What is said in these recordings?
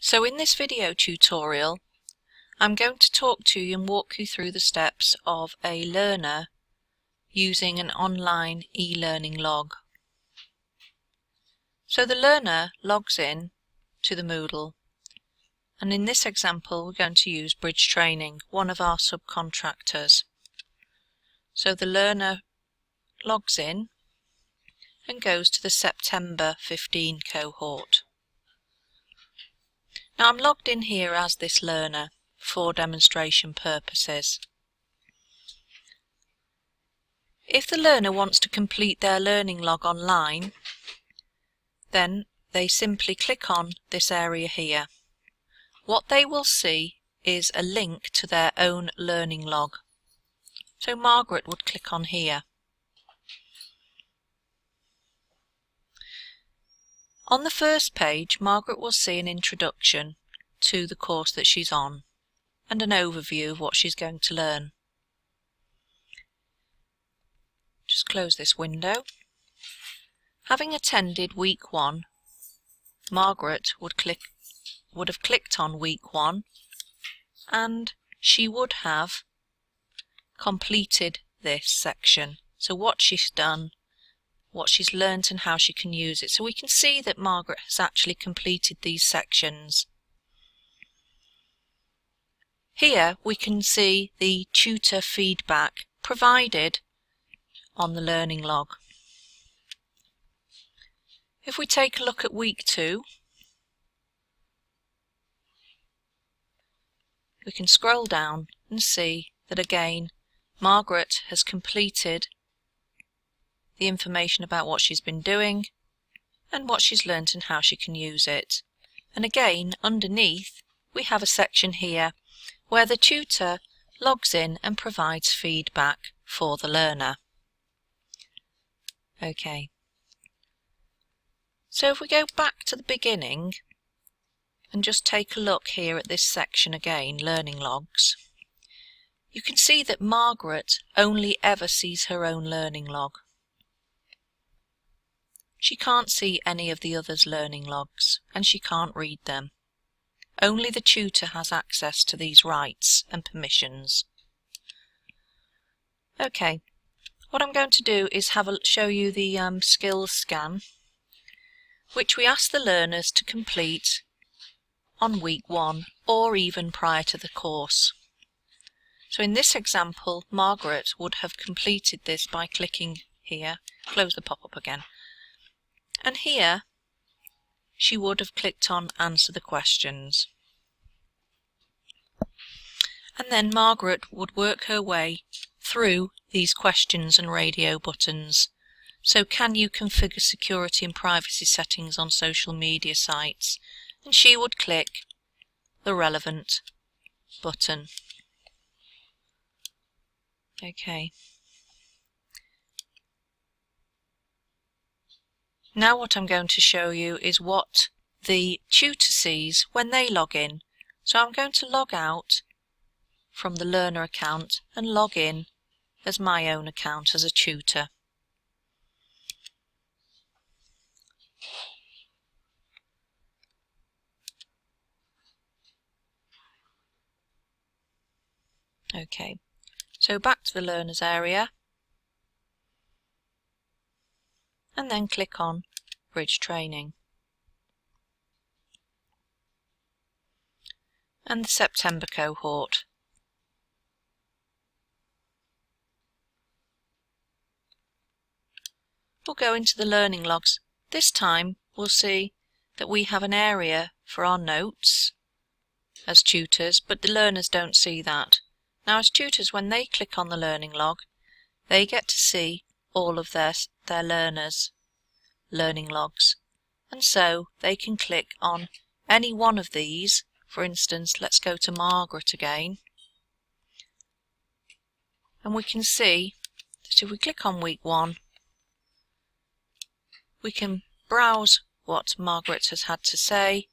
So in this video tutorial, I'm going to talk to you and walk you through the steps of a learner using an online e-learning log. So the learner logs in to the Moodle, and in this example we're going to use Bridge Training, one of our subcontractors. So the learner logs in and goes to the September 15 cohort. Now I'm logged in here as this learner for demonstration purposes. If the learner wants to complete their learning log online, then they simply click on this area here. What they will see is a link to their own learning log. So Margaret would click on here. On the first page, Margaret will see an introduction to the course that she's on and an overview of what she's going to learn. Just close this window. Having attended week 1, Margaret would have clicked on week 1 and she would have completed this section. So what she's done, what she's learnt and how she can use it. So we can see that Margaret has actually completed these sections. Here we can see the tutor feedback provided on the learning log. If we take a look at week 2, we can scroll down and see that again Margaret has completed the information about what she's been doing and what she's learnt and how she can use it. And again, underneath we have a section here where the tutor logs in and provides feedback for the learner. Okay. So if we go back to the beginning and just take a look here at this section again, learning logs, you can see that Margaret only ever sees her own learning log. She can't see any of the others' learning logs and she can't read them. Only the tutor has access to these rights and permissions. Okay, what I'm going to do is show you the skills scan, which we ask the learners to complete on week 1 or even prior to the course. So in this example, Margaret would have completed this by clicking here, close the pop-up again, and here she would have clicked on answer the questions. And then Margaret would work her way through these questions and radio buttons. So can you configure security and privacy settings on social media sites? And she would click the relevant button. Okay. Now what I'm going to show you is what the tutor sees when they log in. So I'm going to log out from the learner account and log in as my own account as a tutor. Okay, so back to the learners area and then click on Bridge Training and the September cohort. We'll go into the learning logs. This time we'll see that we have an area for our notes as tutors, but the learners don't see that. Now as tutors, when they click on the learning log, they get to see all of their learners' learning logs, and so they can click on any one of these. For instance, let's go to Margaret again, and we can see that if we click on week 1, we can browse what Margaret has had to say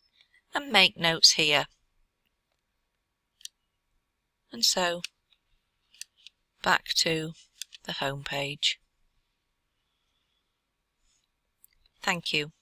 and make notes here. And so back to the home page. Thank you.